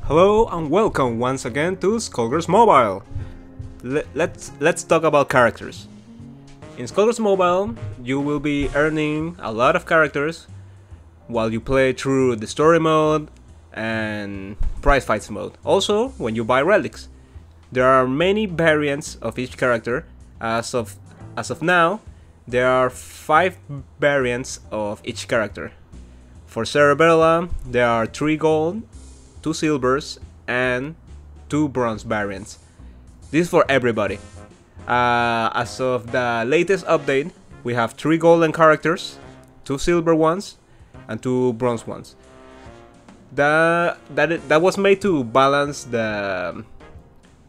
Hello and welcome once again to Skullgirls Mobile. Let's talk about characters. In Skullgirls Mobile, you will be earning a lot of characters while you play through the story mode and prize fights mode. Also, when you buy relics, there are many variants of each character. As of now, there are 5 variants of each character. For Cerebella, there are 3 gold, 2 silvers, and 2 bronze variants. This is for everybody. As of the latest update, we have 3 golden characters, 2 silver ones, and 2 bronze ones. That was made to balance the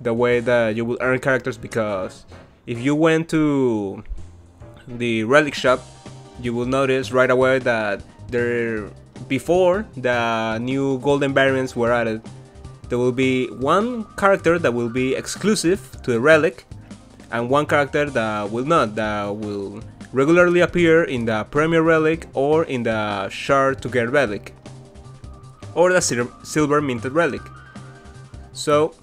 way that you will earn characters, because if you went to the relic shop, you will notice right away that before the new golden variants were added, there will be one character that will be exclusive to the relic, and one character that will not, that will regularly appear in the premier relic or in the shard to get relic or the silver minted relic. So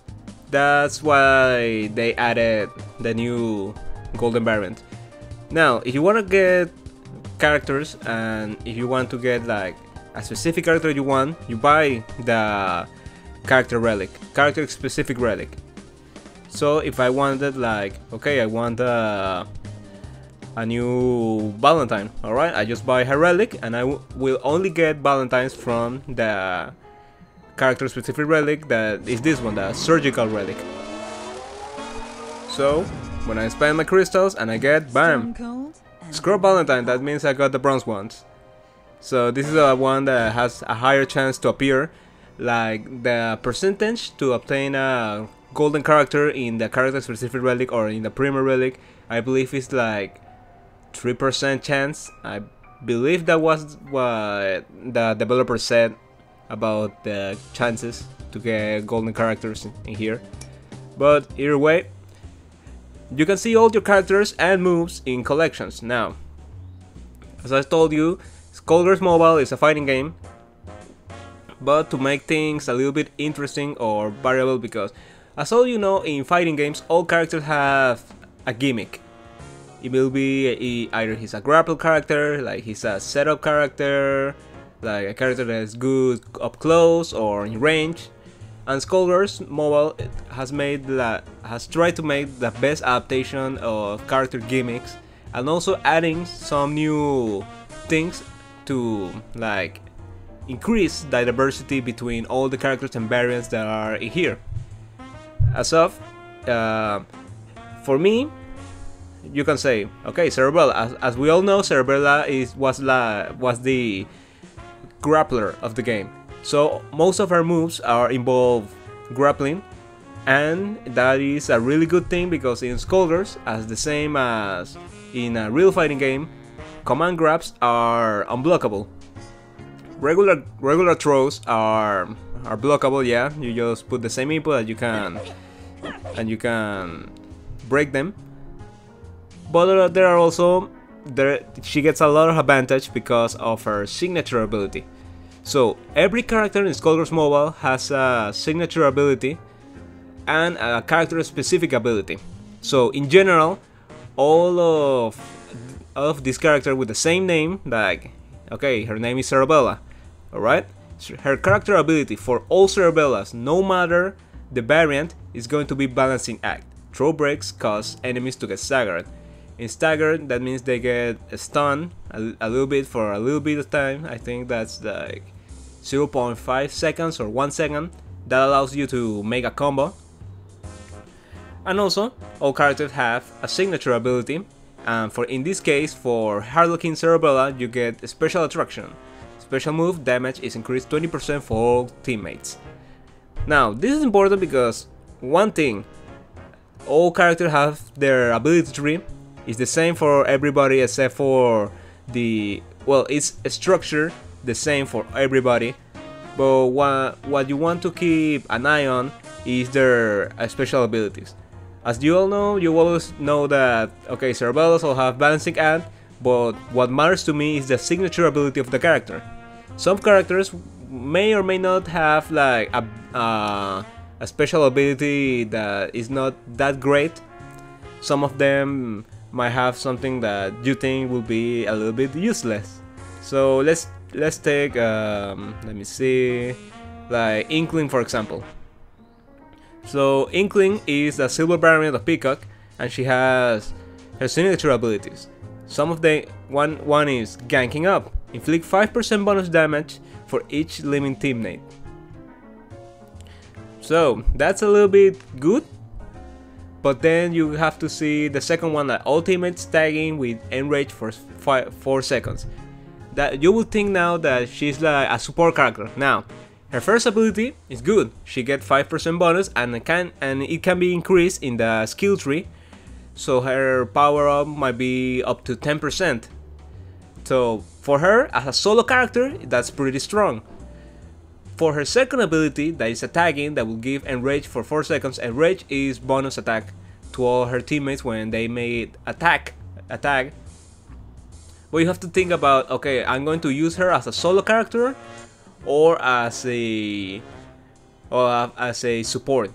that's why they added the new golden variant. Now, if you want to get characters, and if you want to get like a specific character you want, you buy the character specific relic. So if I wanted, like, okay, I want a new Valentine, alright, I just buy her relic, and I will only get Valentines from the character specific relic, that is this one, the surgical relic. So when I spend my crystals and I get, bam, Scrub Valentine, that means I got the bronze ones. So this is a one that has a higher chance to appear. Like, the percentage to obtain a golden character in the character specific relic or in the premier relic, I believe is like 3% chance. I believe that was what the developer said about the chances to get golden characters in here. But either way, you can see all your characters and moves in collections. Now, as I told you, Skullgirls Mobile is a fighting game, but to make things a little bit interesting or variable, because as all you know, in fighting games, all characters have a gimmick. It will be either he's a grapple character, like he's a setup character, like a character that is good up close or in range. And Skullgirls Mobile has tried to make the best adaptation of character gimmicks, and also adding some new things to like increase the diversity between all the characters and variants that are in here. As of for me, you can say, okay, Cerebella. As we all know, Cerebella was the grappler of the game. So most of her moves involve grappling, and that is a really good thing, because in Skullgirls, as the same as in a real fighting game, command grabs are unblockable. Regular throws are blockable, yeah. You just put the same input and you can break them. But there are also she gets a lot of advantage because of her signature ability. So every character in Skullgirls Mobile has a signature ability and a character specific ability. So in general, all of this character with the same name, like, okay, her name is Cerebella, alright? Her character ability for all Cerebellas, no matter the variant, is going to be Balancing Act. Throw breaks cause enemies to get staggered. In staggered, that means they get stunned a little bit for a little bit of time. I think that's like 0.5 seconds or 1 second. That allows you to make a combo. And also, all characters have a signature ability. And in this case, for Harlequin Cerebella, you get a special attraction. Special move damage is increased 20% for all teammates. Now, this is important because one thing, all characters have their ability tree. It's the same for everybody except for it's a structure the same for everybody, but what you want to keep an eye on is their special abilities. As you all know, you always know that, okay, Cerebellas all have Balancing Act, but what matters to me is the signature ability of the character. Some characters may or may not have like a special ability that is not that great. Some of them might have something that you think will be a little bit useless. So let's take let me see, like Inkling for example. So Inkling is a silver variant of Peacock, and she has her signature abilities. Some of the one is ganking up, inflict 5% bonus damage for each living teammate. So that's a little bit good, but then you have to see the second one, that all teammates tagging with enrage for 4 seconds. That you would think now that she's like a support character. Now, her first ability is good. She gets 5% bonus, and it can be increased in the skill tree. So her power up might be up to 10%. So for her as a solo character, that's pretty strong. For her second ability, that is a tagging, that will give enrage for 4 seconds. Enrage is bonus attack to all her teammates when they made a tag. But you have to think about, okay, I'm going to use her as a solo character or as a support,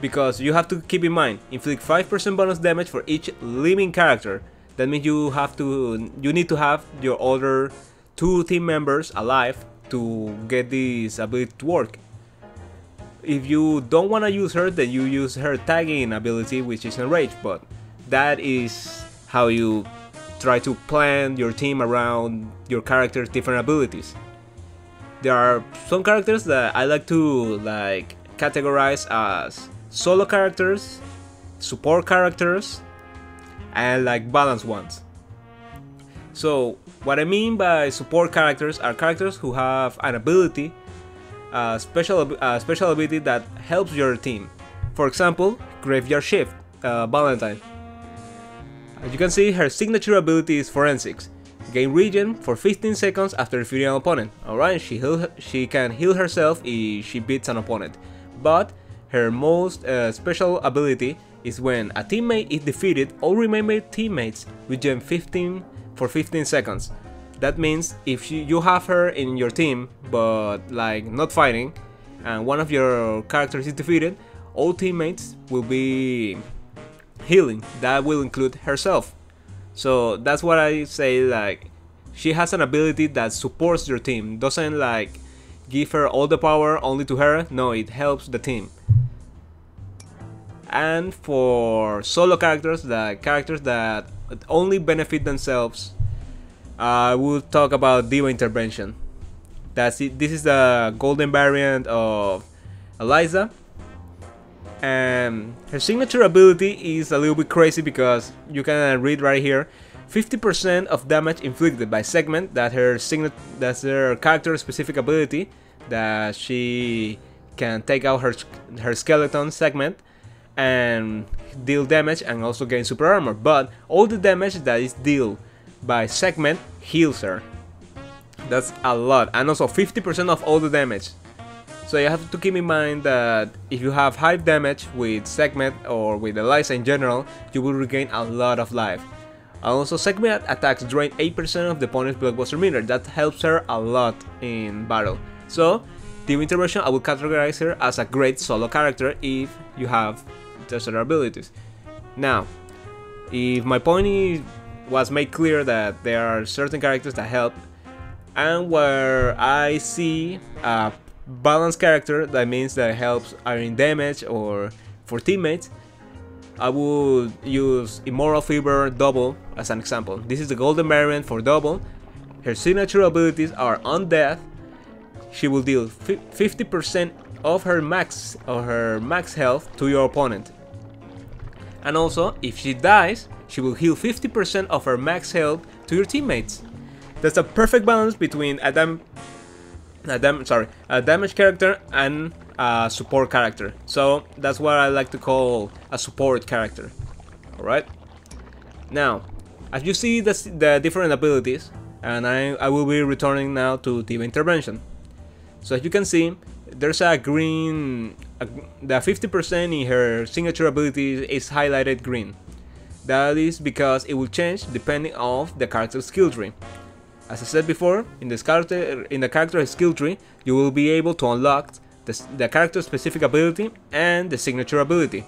because you have to keep in mind, inflict 5% bonus damage for each living character. That means you need to have your other 2 team members alive to get this ability to work. If you don't want to use her, then you use her tagging ability, which is enrage. But that is how you try to plan your team around your character's different abilities. There are some characters that I like to categorize as solo characters, support characters, and like balanced ones. So what I mean by support characters are characters who have an ability, a special ability that helps your team. For example, Graveyard Shift, Valentine. As you can see, her signature ability is Forensics. Gain regen for 15 seconds after defeating an opponent. Alright, she can heal herself if she beats an opponent. But her most special ability is when a teammate is defeated, all remaining teammates regen 15 for 15 seconds. That means if you have her in your team, but like not fighting, and one of your characters is defeated, all teammates will be healing. That will include herself. So that's what I say, like she has an ability that supports your team, doesn't like give her all the power only to her. No, it helps the team. And for solo characters, the characters that only benefit themselves, I will talk about Diva Intervention. That's it. This is the golden variant of Eliza, and her signature ability is a little bit crazy because you can read right here, 50% of damage inflicted by segment. That's her character specific ability, that she can take out her skeleton segment and deal damage and also gain super armor, but all the damage that is dealt by segment heals her. That's a lot, and also 50% of all the damage. So you have to keep in mind that if you have high damage with segment or with Eliza in general, you will regain a lot of life. And also segment attacks drain 8% of the opponent's blockbuster meter. That helps her a lot in battle. So Diva Intervention, I will categorize her as a great solo character if you have those other abilities. Now, if my point was made clear that there are certain characters that help, and where I see a balanced character that means that helps iron damage or for teammates, I would use Immoral Fever Double as an example. This is the golden variant for Double. Her signature abilities are Undeath. She will deal 50% of her max health to your opponent. And also, if she dies, she will heal 50% of her max health to your teammates. That's a perfect balance between a damage character and a support character. So that's what I like to call a support character. Alright? Now, as you see the different abilities, and I will be returning now to Diva Intervention. So as you can see, there's a green, the 50% in her signature ability is highlighted green. That is because it will change depending on the character's skill tree. As I said before, in the character skill tree, you will be able to unlock the character specific ability and the signature ability.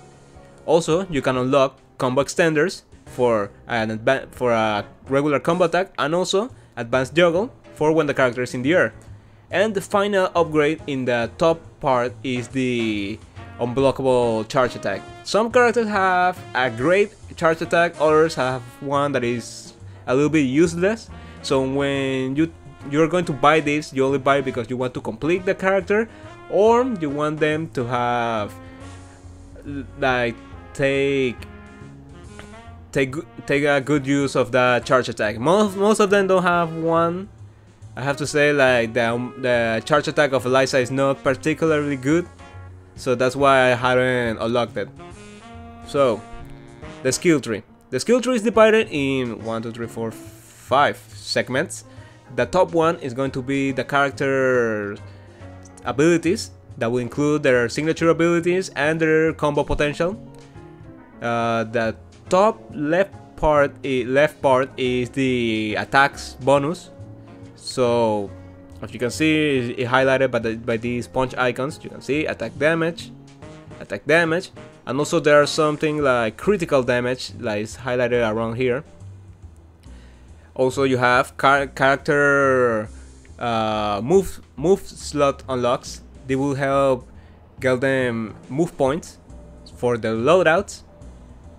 Also, you can unlock combo extenders for a regular combo attack, and also advanced juggle for when the character is in the air. And the final upgrade in the top part is the unblockable charge attack. Some characters have a great charge attack, others have one that is a little bit useless. So when you're going to buy this, you only buy it because you want to complete the character, or you want them to have like take a good use of the charge attack. Most of them don't have one. I have to say, like, the charge attack of Eliza is not particularly good, so that's why I haven't unlocked it. So, the skill tree. The skill tree is divided in 5 segments. The top one is going to be the character abilities, that will include their signature abilities and their combo potential. The top left part is the attacks bonus. So, as you can see, it's highlighted by these punch icons. You can see attack damage, and also there's something like critical damage, like it's highlighted around here. Also, you have character move slot unlocks. They will help get them move points for the loadouts.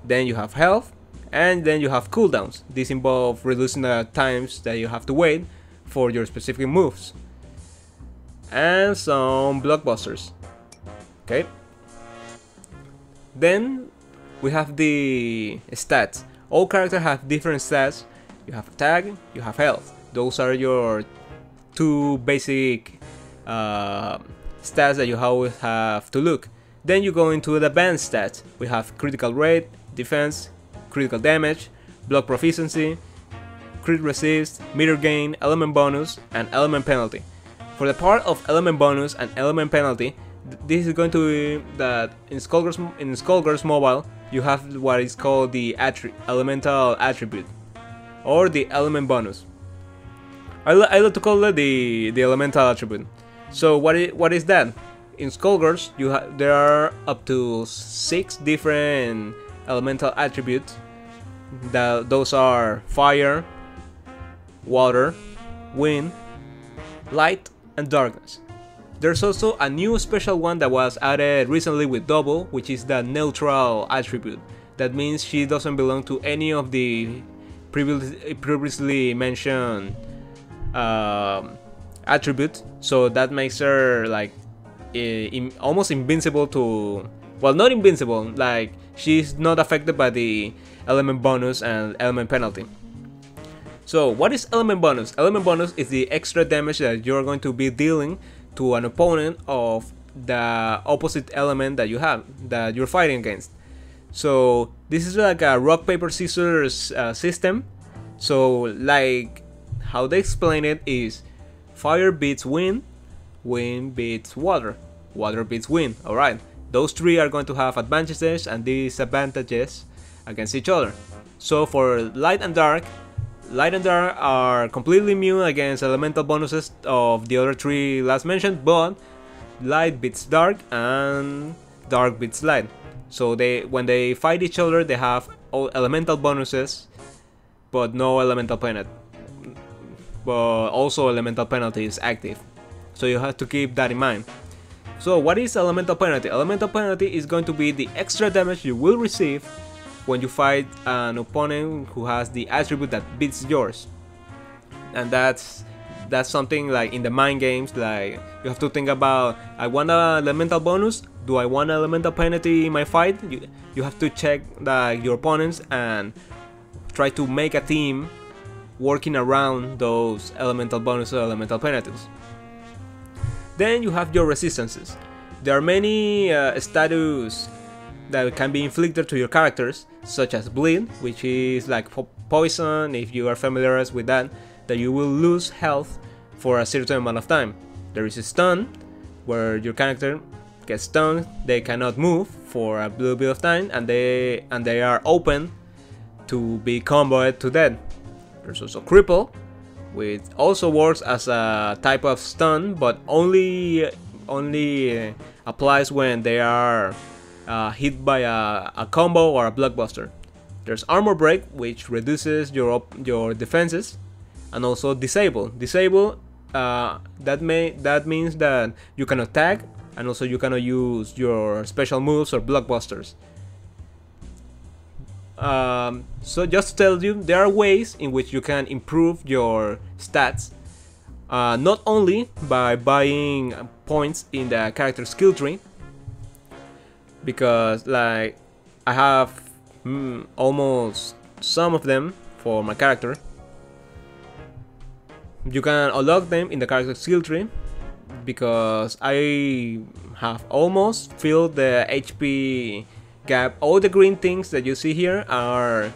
Then you have health, and then you have cooldowns. These involve reducing the times that you have to wait for your specific moves, and some blockbusters. Okay. Then we have the stats. All characters have different stats. You have attack, you have health. Those are your two basic stats that you always have to look. Then you go into the advanced stats. We have critical rate, defense, critical damage, block proficiency, crit resist, meter gain, element bonus, and element penalty. For the part of element bonus and element penalty, this is going to be that in Skullgirls Mobile, you have what is called the elemental attribute, or the element bonus. I like to call it the elemental attribute. So what is that? In Skullgirls, there are up to 6 different elemental attributes. Those are fire, water, wind, light, and darkness. There's also a new special one that was added recently with Double, which is the neutral attribute. That means she doesn't belong to any of the previously mentioned attributes, so that makes her like almost invincible to, well, not invincible, like she's not affected by the element bonus and element penalty. So what is element bonus? Element bonus is the extra damage that you're going to be dealing to an opponent of the opposite element that you're fighting against. So this is like a rock paper scissors system. So like how they explain it is fire beats wind, wind beats water, water beats wind. Alright, those three are going to have advantages and disadvantages against each other. So for light and dark are completely immune against elemental bonuses of the other three last mentioned, but light beats dark and dark beats light. So when they fight each other, they have all elemental bonuses, but no elemental penalty. But also elemental penalty is active, so you have to keep that in mind. So what is elemental penalty? Elemental penalty is going to be the extra damage you will receive when you fight an opponent who has the attribute that beats yours. And that's something like in the mind games, like you have to think about, I want an elemental bonus, do I want an elemental penalty in my fight? You have to check your opponents and try to make a team working around those elemental bonuses or elemental penalties. Then you have your resistances. There are many status that can be inflicted to your characters, such as bleed, which is like poison, if you are familiar with that you will lose health for a certain amount of time. There is a stun, where your character gets stunned, they cannot move for a little bit of time, and they are open to be comboed to death. There's also cripple, which also works as a type of stun, but only applies when they are hit by a combo or a blockbuster. There's armor break, which reduces your defenses, and also disable. Disable that means that you cannot tag, and also you cannot use your special moves or blockbusters. So just to tell you, there are ways in which you can improve your stats, not only by buying points in the character skill tree, because like I have almost some of them for my character. You can unlock them in the character skill tree, because I have almost filled the HP gap. All the green things that you see here are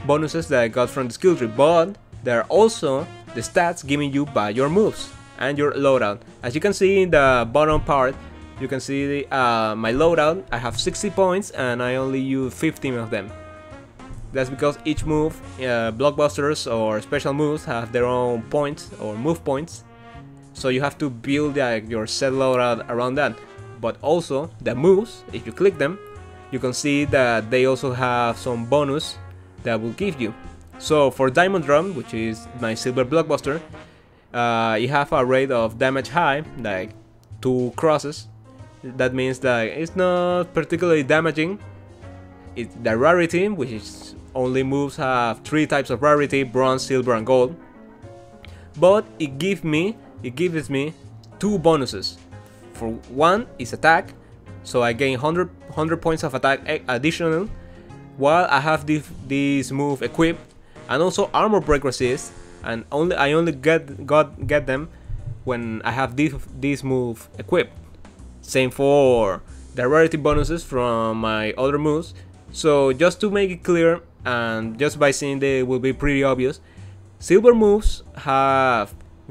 bonuses that I got from the skill tree, but there are also the stats given you by your moves and your loadout. As you can see in the bottom part, you can see my loadout. I have 60 points and I only use 15 of them. That's because each move, blockbusters or special moves, have their own points or move points. So you have to build your set loadout around that. But also the moves, if you click them, you can see that they also have some bonus that will give you. So for Diamond Drum, which is my silver blockbuster, you have a rate of damage high, like 2 crosses. That means that it's not particularly damaging. It's the rarity, which is only moves have 3 types of rarity: bronze, silver, and gold. But it gives me 2 bonuses. For one is attack, so I gain 100 points of attack additional while I have this move equipped, and also armor break resist, and I only get them when I have this move equipped. Same for the rarity bonuses from my other moves. So just to make it clear, and just by seeing it will be pretty obvious, silver moves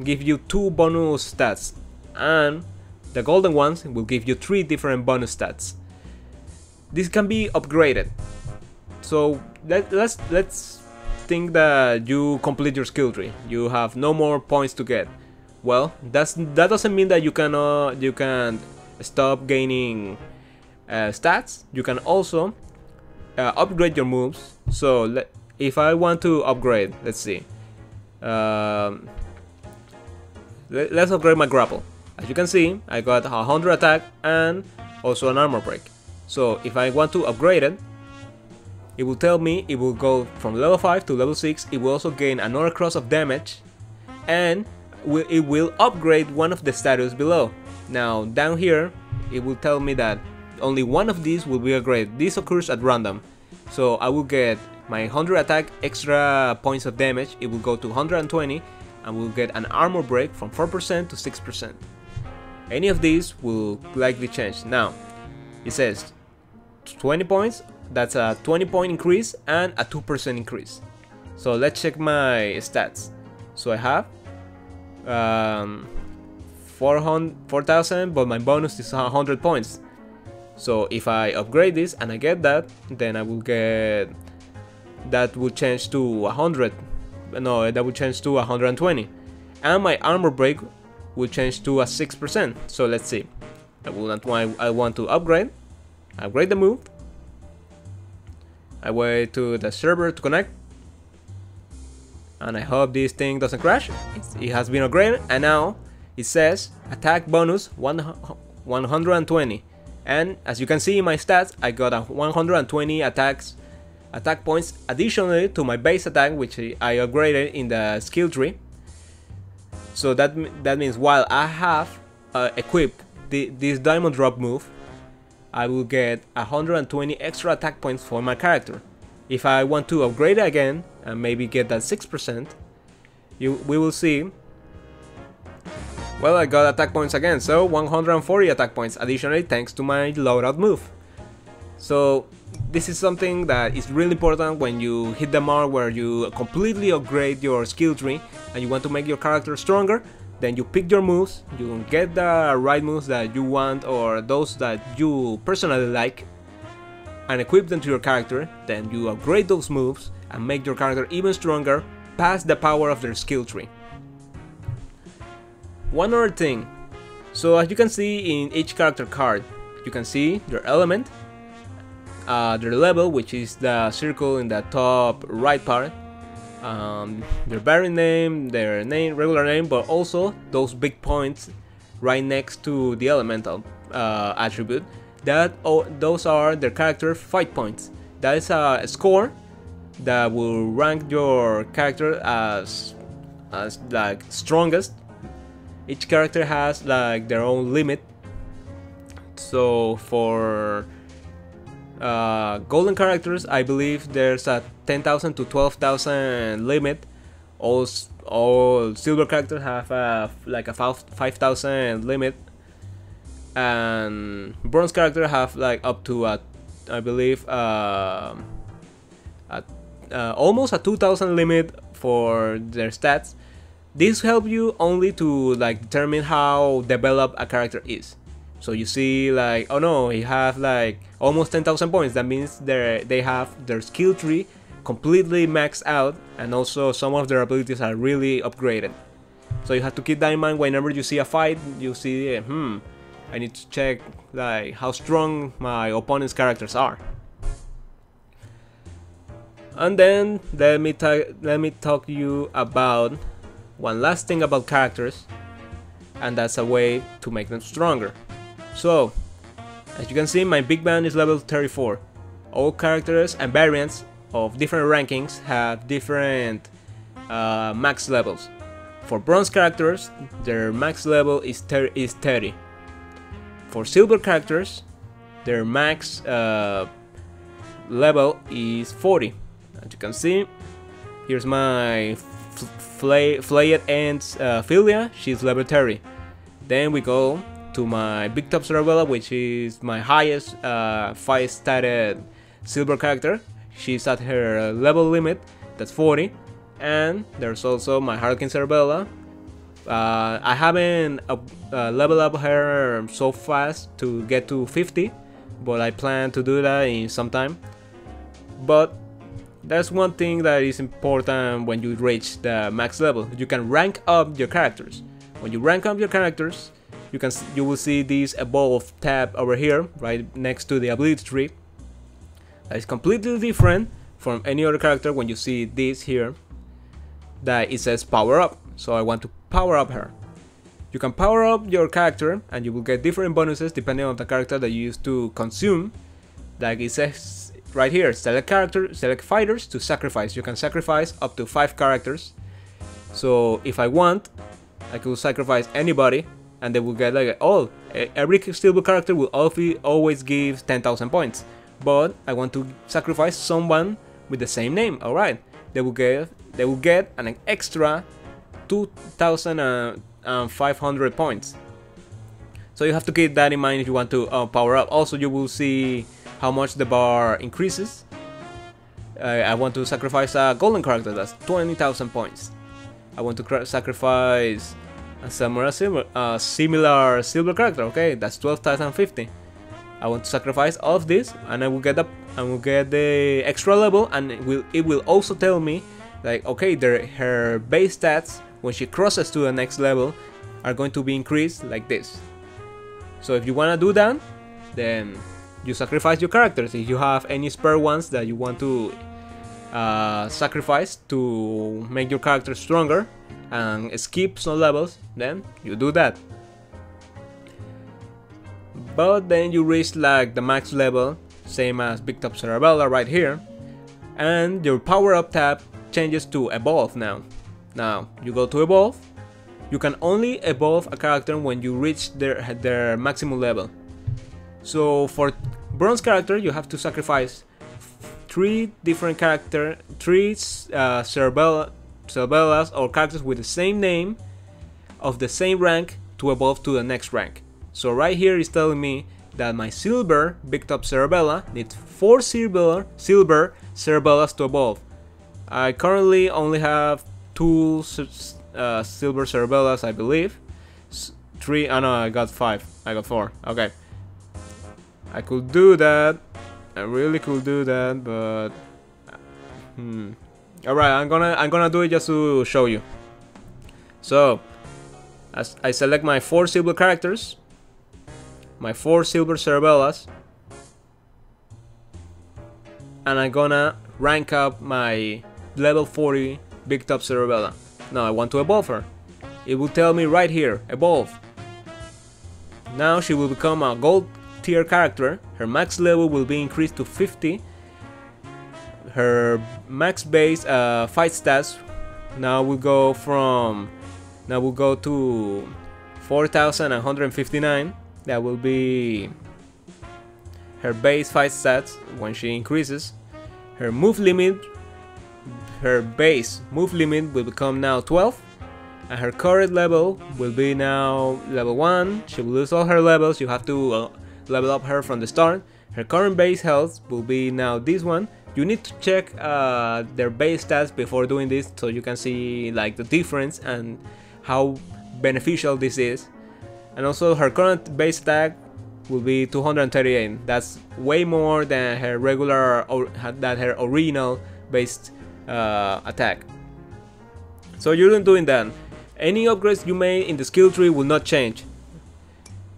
give you 2 bonus stats, and the golden ones will give you 3 different bonus stats. This can be upgraded. So let's think that you complete your skill tree. You have no more points to get. Well, that doesn't mean that you can stop gaining stats. You can also upgrade your moves. So if I want to upgrade, let's see, let's upgrade my grapple. As you can see, I got 100 attack and also an armor break. So if I want to upgrade it, it will tell me it will go from level 5 to level 6. It will also gain another cross of damage, and it will upgrade one of the status below. Now down here, it will tell me that only one of these will be upgraded. This occurs at random. So I will get my 100 attack extra points of damage. It will go to 120, and we'll get an armor break from 4% to 6%. Any of these will likely change. Now it says 20 points, that's a 20-point increase and a 2% increase. So let's check my stats. So I have 4,000, but my bonus is 100 points. So if I upgrade this and I get that, then I will get, that will change to 100. No, that will change to 120, and my armor break will change to a 6%. So let's see. I want to upgrade the move. I wait to the server to connect, and I hope this thing doesn't crash. It has been upgraded, and now it says attack bonus 120. And as you can see in my stats, I got a 120 attack points additionally to my base attack, which I upgraded in the skill tree. So that means while I have equipped this diamond drop move, I will get 120 extra attack points for my character. If I want to upgrade it again and maybe get that 6%, we will see. Well, I got attack points again, so 140 attack points additionally thanks to my loadout move. So this is something that is really important when you hit the mark where you completely upgrade your skill tree and you want to make your character stronger. Then you pick your moves, you get the right moves that you want or those that you personally like, and equip them to your character. Then you upgrade those moves and make your character even stronger past the power of their skill tree. One other thing. So as you can see in each character card, you can see their element, their level, which is the circle in the top right part, their variant name, their name, regular name, but also those big points right next to the elemental attribute. Those are their character fight points. That is a score that will rank your character as like strongest. Each character has like their own limit. So for golden characters, I believe there's a 10,000 to 12,000 limit. All silver characters have like a 5,000 limit, and bronze characters have like up to I believe almost a 2,000 limit for their stats. This helps you only to like determine how developed a character is. So you see like, oh no, he have like almost 10,000 points. That means they have their skill tree completely maxed out, and also some of their abilities are really upgraded. So you have to keep that in mind whenever you see a fight. You see, I need to check like how strong my opponent's characters are. And then let me talk to you about one last thing about characters, and that's a way to make them stronger. So as you can see, my big band is level 34. All characters and variants of different rankings have different max levels. For bronze characters, their max level is 30. For silver characters, their max level is 40. As you can see, here's my Flayed Ends Philia, she's level 30. Then we go to my Big Top Cerebella, which is my highest 5-statted silver character. She's at her level limit, that's 40. And there's also my Harlequin Cerebella. I haven't leveled up her so fast to get to 50, but I plan to do that in some time. But that's one thing that is important when you reach the max level. You can rank up your characters. When you rank up your characters, you will see this evolve tab over here, right next to the ability tree. That is completely different from any other character. When you see this here, that it says power up. So I want to power up her. You can power up your character, and you will get different bonuses depending on the character that you use to consume. Like it says right here, select fighters to sacrifice. You can sacrifice up to 5 characters. So if I want, I could sacrifice anybody, and they will get like, oh, every silver character will always give 10,000 points. But I want to sacrifice someone with the same name. All right, they will get an extra 2,500 points. So you have to keep that in mind if you want to power up. Also, you will see how much the bar increases. I want to sacrifice a golden character, that's 20,000 points. I want to sacrifice a similar silver character, okay, that's 12,050. I want to sacrifice all of this, and I will get the extra level, and it will also tell me like, okay, her base stats when she crosses to the next level are going to be increased like this. So if you want to do that, then you sacrifice your characters. If you have any spare ones that you want to sacrifice to make your character stronger and skip some levels, then you do that. But then you reach like the max level, same as Big Top Cerebella right here, and your power up tab changes to evolve now. Now you go to evolve. You can only evolve a character when you reach their maximum level. So for bronze character, you have to sacrifice 3 different Cerebellas or characters with the same name of the same rank to evolve to the next rank. So right here is telling me that my silver Big Top Cerebella needs 4 silver Cerebellas to evolve. I currently only have 2 silver Cerebellas, I believe. 3, oh no, I got 5. I got 4. Okay. I could do that. I really could do that, but alright, I'm gonna do it just to show you. So As I select my 4 silver characters, my 4 silver Cerebellas, and I'm gonna rank up my level 40 Big Top Cerebella. Now I want to evolve her. It will tell me right here, evolve. Now she will become a gold tier character. Her max level will be increased to 50. Her max base fight stats now will go to 4,159. That will be her base fight stats when she increases. Her move limit, her base move limit will become now 12. And her current level will be now level 1. She will lose all her levels. You have to level up her from the start. Her current base health will be now this one. You need to check their base stats before doing this, so you can see like the difference and how beneficial this is. And also her current base attack will be 238. That's way more than her regular or her original based attack. So you're doing that. Any upgrades you made in the skill tree will not change,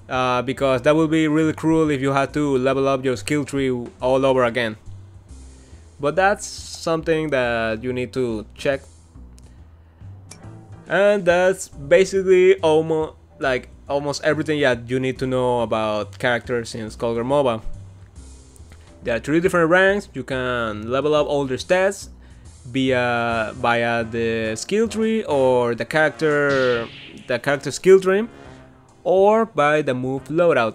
because that will be really cruel if you had to level up your skill tree all over again. But that's something that you need to check. And that's basically almost everything that you need to know about characters in Skullgirls MOBA. There are 3 different ranks. You can level up all their stats via the skill tree or the character skill tree, or by the move loadout,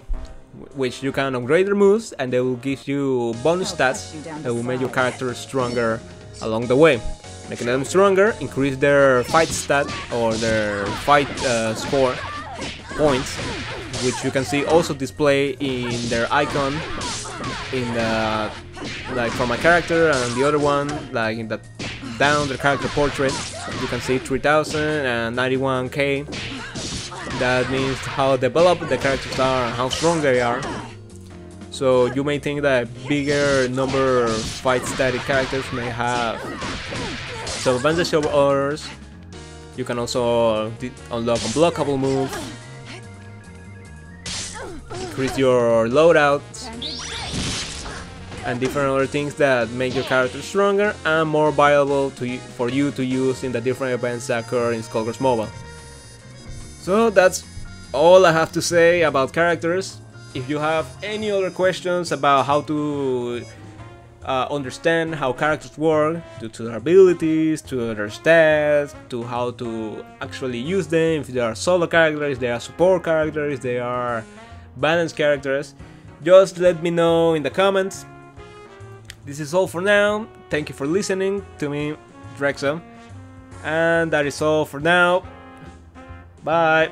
which you can upgrade their moves and they will give you bonus stats that will make your character stronger along the way. Making them stronger, increase their fight stat or their fight score points, which you can see also display in their icon in the like for my character, and the other one like in the down the character portrait. You can see 3091k. That means how developed the characters are and how strong they are. So you may think that bigger number of fight static characters may have some advantage over others. You can also unlock unblockable moves, increase your loadouts, and different other things that make your character stronger and more viable for you to use in the different events that occur in Skullgirls MOBA. So that's all I have to say about characters. If you have any other questions about how to understand how characters work, to their abilities, to their stats, to how to actually use them, if they are solo characters, if they are support characters, if they are balanced characters, just let me know in the comments. This is all for now. Thank you for listening to me, Drexo. And that is all for now. Bye.